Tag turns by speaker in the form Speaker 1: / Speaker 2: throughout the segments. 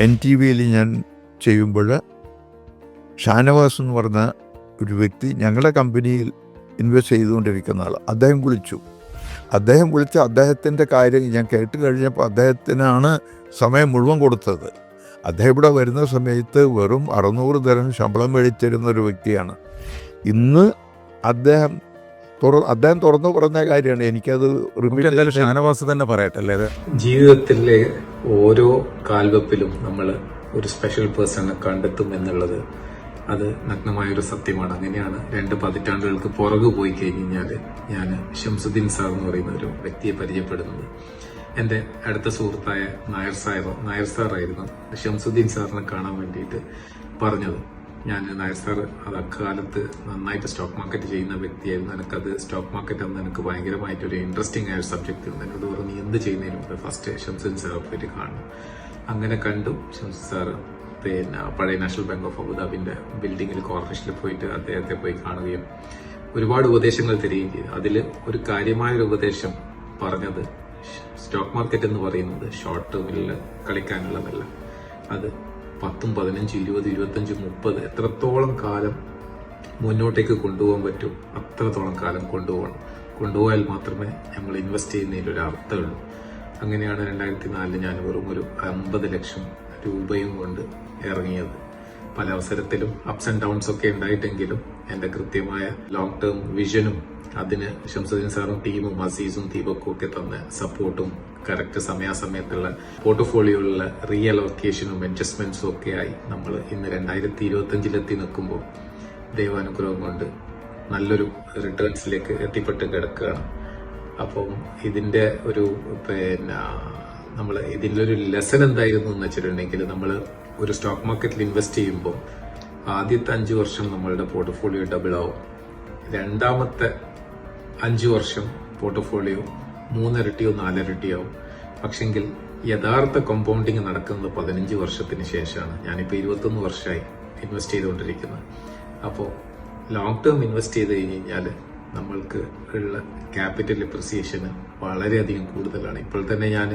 Speaker 1: NTVയിൽ ഞാൻ ചെയ്യുമ്പോൾ ഷാനവാസ് എന്ന് പറഞ്ഞ ഒരു വ്യക്തി ഞങ്ങളുടെ കമ്പനിയിൽ ഇൻവെസ്റ്റ് ചെയ്തുകൊണ്ടിരിക്കുന്ന ആൾ, അദ്ദേഹം വിളിച്ച് അദ്ദേഹത്തിൻ്റെ കാര്യം ഞാൻ കേട്ട് കഴിഞ്ഞപ്പോൾ അദ്ദേഹത്തിനാണ് സമയം മുഴുവൻ കൊടുത്തത്. അദ്ദേഹം ഇവിടെ വരുന്ന സമയത്ത് വെറും 600 തരം ശമ്പളം മേടിച്ചിരുന്ന ഒരു വ്യക്തിയാണ്. ഇന്ന് അദ്ദേഹം തുറന്നു പറഞ്ഞ കാര്യമാണ്. എനിക്കത്
Speaker 2: എന്തായാലും ഷാനവാസ് തന്നെ പറയട്ടെ അല്ലേ?
Speaker 3: ജീവിതത്തിലെ ഓരോ കാൽവെപ്പിലും നമ്മൾ ഒരു സ്പെഷ്യൽ പേഴ്സണെ കണ്ടെത്തും എന്നുള്ളത് അത് നഗ്നമായൊരു സത്യമാണ്. അങ്ങനെയാണ് 2 പതിറ്റാണ്ടുകൾക്ക് പുറകു പോയി കഴിഞ്ഞാൽ ഞാൻ ഷംസുദ്ദീൻ സാർ എന്ന് പറയുന്ന ഒരു വ്യക്തിയെ പരിചയപ്പെടുന്നത്. എൻ്റെ അടുത്ത സുഹൃത്തായ നായർ സാറായിരുന്നു ഷംസുദ്ദീൻ സാറിനെ കാണാൻ വേണ്ടിയിട്ട് പറഞ്ഞത്. ഞാൻ നായർ സാർ അത് അക്കാലത്ത് നന്നായിട്ട് സ്റ്റോക്ക് മാർക്കറ്റ് ചെയ്യുന്ന വ്യക്തിയായിരുന്നു. എനിക്കത് സ്റ്റോക്ക് മാർക്കറ്റ് എന്ന് എനിക്ക് ഭയങ്കരമായിട്ടൊരു ഇൻട്രസ്റ്റിംഗ് ആയ ഒരു സബ്ജക്റ്റ് ഉണ്ട്. എന്നോട് പറഞ്ഞു എന്ത് ചെയ്യുന്നതിന് മുമ്പ് ഫസ്റ്റ് ഷംസുദ്ദീൻ സാറെ പോയിട്ട് കാണും. അങ്ങനെ കണ്ടു. ഷംസുദ്ദീൻ സാറ് പിന്നെ പഴയ നാഷണൽ ബാങ്ക് ഓഫ് അബുദാബിന്റെ ബിൽഡിങ്ങിൽ കോർപ്പറേഷനിൽ പോയിട്ട് അദ്ദേഹത്തെ പോയി കാണുകയും ഒരുപാട് ഉപദേശങ്ങൾ തരികയും ചെയ്തു. അതിൽ ഒരു കാര്യമായൊരു ഉപദേശം പറഞ്ഞത്, സ്റ്റോക്ക് മാർക്കറ്റ് എന്ന് പറയുന്നത് ഷോർട്ട് ടേമിൽ കളിക്കാനുള്ളതല്ല. അത് 10, 15, 20, 25, 30 എത്രത്തോളം കാലം മുന്നോട്ടേക്ക് കൊണ്ടുപോകാൻ പറ്റും അത്രത്തോളം കാലം കൊണ്ടുപോയാൽ മാത്രമേ നമ്മൾ ഇൻവെസ്റ്റ് ചെയ്യുന്നതിൽ ഒരു അർത്ഥമുള്ളൂ. അങ്ങനെയാണ് 2004 ഞാൻ വെറും ഒരു 50 ലക്ഷം രൂപയും കൊണ്ട് ഇറങ്ങിയത്. പല അവസരത്തിലും അപ്സ് ആൻഡ് ഡൗൺസ് ഒക്കെ ഉണ്ടായിട്ടെങ്കിലും എന്റെ കൃത്യമായ ലോങ് ടേം വിഷനും അതിന് ഷംസുദ്ദീൻ സാറും ടീമും അസീസും ദീപക്കും ഒക്കെ തന്ന സപ്പോർട്ടും കറക്റ്റ് സമയാസമയത്തുള്ള പോർട്ട്ഫോളിയോയിലുള്ള റീഅലോക്കേഷനും അഡ്ജസ്റ്റ്മെന്റ്സും ഒക്കെ ആയി നമ്മൾ ഇന്ന് 2025 നിൽക്കുമ്പോൾ ദൈവാനുഗ്രഹം കൊണ്ട് നല്ലൊരു റിട്ടേൺസിലേക്ക് എത്തിപ്പെട്ട് കിടക്കുകയാണ്. അപ്പം ഇതിന്റെ ഒരു നമ്മൾ ഇതിൻ്റെ ഒരു ലെസൺ എന്തായിരുന്നു എന്ന് വെച്ചിട്ടുണ്ടെങ്കിൽ, നമ്മൾ ഒരു സ്റ്റോക്ക് മാർക്കറ്റിൽ ഇൻവെസ്റ്റ് ചെയ്യുമ്പോൾ ആദ്യത്തെ 5 വർഷം നമ്മളുടെ പോർട്ട്ഫോളിയോ ഡബിൾ ആവും. രണ്ടാമത്തെ 5 വർഷം പോർട്ട്ഫോളിയോ 3 ഇരട്ടിയോ 4 ഇരട്ടിയാവും. പക്ഷെങ്കിൽ യഥാർത്ഥ കോമ്പൗണ്ടിങ് നടക്കുന്നത് 15 വർഷത്തിന് ശേഷമാണ്. ഞാനിപ്പോൾ 21 വർഷമായി ഇൻവെസ്റ്റ് ചെയ്തുകൊണ്ടിരിക്കുന്നത്. അപ്പോൾ ലോങ് ടേം ഇൻവെസ്റ്റ് ചെയ്ത് കഴിഞ്ഞാൽ നമ്മൾക്ക് ഉള്ള ക്യാപിറ്റൽ എപ്രിസിയേഷന് വളരെയധികം കൂടുതലാണ്. ഇപ്പോൾ തന്നെ ഞാൻ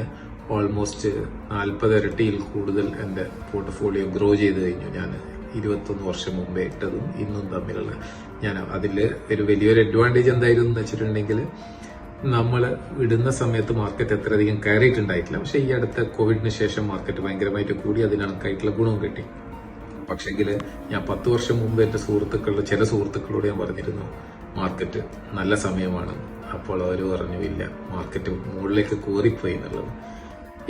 Speaker 3: ഓൾമോസ്റ്റ് 40 ഇരട്ടിയിൽ കൂടുതൽ എൻ്റെ പോർട്ട്ഫോളിയോ ഗ്രോ ചെയ്ത് കഴിഞ്ഞു. ഞാൻ 21 വർഷം മുമ്പേ ഇട്ടതും ഇന്നും തമ്മിലുള്ള അതിൽ ഒരു വലിയൊരു അഡ്വാൻറ്റേജ് എന്തായിരുന്നു എന്ന് വെച്ചിട്ടുണ്ടെങ്കിൽ, നമ്മൾ ഇടുന്ന സമയത്ത് മാർക്കറ്റ് അത്രയധികം കയറിയിട്ടുണ്ടായിട്ടില്ല. പക്ഷെ ഈ അടുത്ത കോവിഡിന് ശേഷം മാർക്കറ്റ് ഭയങ്കരമായിട്ട് കൂടി, അതിനകത്തായിട്ടുള്ള ഗുണവും കിട്ടി. പക്ഷെങ്കിൽ ഞാൻ 10 വർഷം മുമ്പ് എൻ്റെ ചില സുഹൃത്തുക്കളോട് ഞാൻ പറഞ്ഞിരുന്നു മാർക്കറ്റ് നല്ല സമയമാണ്. അപ്പോൾ അവർ പറഞ്ഞു ഇല്ല, മാർക്കറ്റ് മുകളിലേക്ക് കോറിപ്പോയി എന്നുള്ളത്.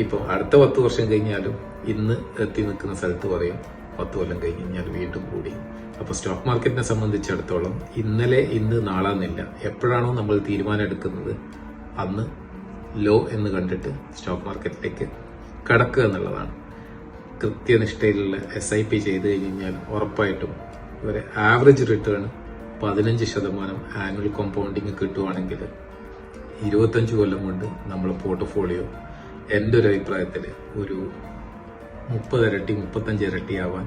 Speaker 3: ഇപ്പോൾ അടുത്ത 10 വർഷം കഴിഞ്ഞാലും ഇന്ന് എത്തി നിൽക്കുന്ന സ്ഥലത്ത് പറയും 10 കൊല്ലം കഴിഞ്ഞ് കഴിഞ്ഞാൽ വീണ്ടും കൂടി. അപ്പോൾ സ്റ്റോക്ക് മാർക്കറ്റിനെ സംബന്ധിച്ചിടത്തോളം ഇന്ന് നാളെന്നില്ല. എപ്പോഴാണോ നമ്മൾ തീരുമാനം എടുക്കുന്നത് അന്ന് ലോ എന്ന് കണ്ടിട്ട് സ്റ്റോക്ക് മാർക്കറ്റിലേക്ക് കടക്കുക എന്നുള്ളതാണ്. കൃത്യനിഷ്ഠയിലുള്ള SIP ചെയ്ത് കഴിഞ്ഞാൽ ഉറപ്പായിട്ടും ഒരു ആവറേജ് റിട്ടേൺ 15% ആനുവൽ കോമ്പൗണ്ടിങ് കിട്ടുവാണെങ്കിൽ 25 കൊല്ലം കൊണ്ട് നമ്മൾ പോർട്ട്ഫോളിയോ എൻ്റെ ഒരു അഭിപ്രായത്തിൽ ഒരു 30 ഇരട്ടി 35 ഇരട്ടിയാവാൻ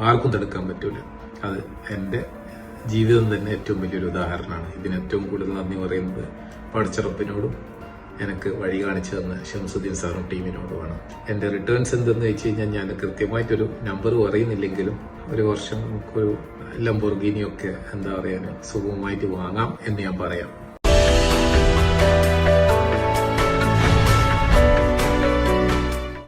Speaker 3: ആർക്കും തടുക്കാൻ പറ്റൂല. അത് എൻ്റെ ജീവിതം തന്നെ ഏറ്റവും വലിയൊരു ഉദാഹരണമാണ്. ഇതിന് ഏറ്റവും കൂടുതൽ നന്ദി പറയുന്നത് പടച്ചറപ്പിനോടും എനിക്ക് വഴി കാണിച്ചു തന്ന ഷംസുദ്ദീൻ സാറും ടീമിനോടുമാണ്. എൻ്റെ റിട്ടേൺസ് എന്തെന്ന് വെച്ച് കഴിഞ്ഞാൽ ഞാൻ കൃത്യമായിട്ടൊരു നമ്പർ പറയുന്നില്ലെങ്കിലും ഒരു വർഷം നമുക്കൊരു ലംബോർഗിനിയൊക്കെ എന്താ പറയാൻ സുഗമമായിട്ട് വാങ്ങാം എന്ന് ഞാൻ പറയാം.